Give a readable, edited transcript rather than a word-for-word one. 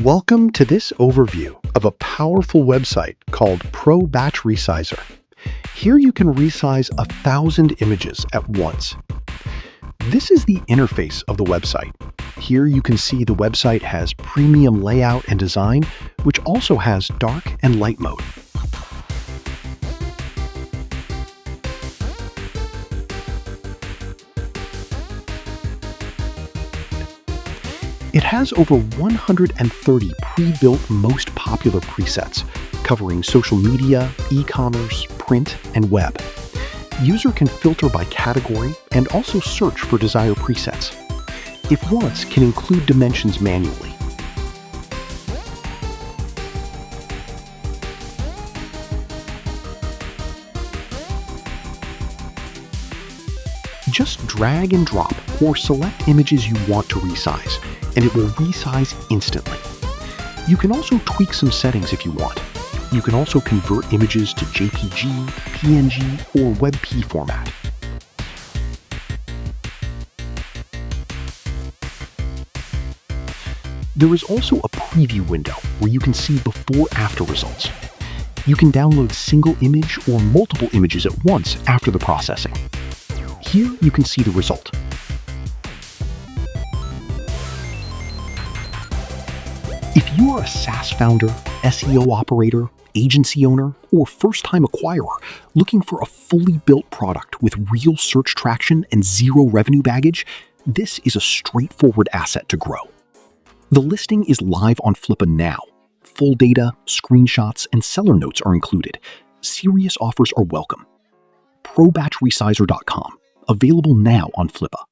Welcome to this overview of a powerful website called Pro Batch Resizer. Here you can resize 1,000 images at once. This is the interface of the website. Here you can see the website has premium layout and design, which also has dark and light mode. It has over 130 pre-built most popular presets, covering social media, e-commerce, print, and web. User can filter by category and also search for desired presets. If wants, can include dimensions manually. Just drag and drop or select images you want to resize, and it will resize instantly. You can also tweak some settings if you want. You can also convert images to JPG, PNG, or WebP format. There is also a preview window where you can see before-after results. You can download single image or multiple images at once after the processing. Here you can see the result. If you are a SaaS founder, SEO operator, agency owner, or first-time acquirer looking for a fully built product with real search traction and zero revenue baggage, this is a straightforward asset to grow. The listing is live on Flippa now. Full data, screenshots, and seller notes are included. Serious offers are welcome. ProBatchResizer.com, available now on Flippa.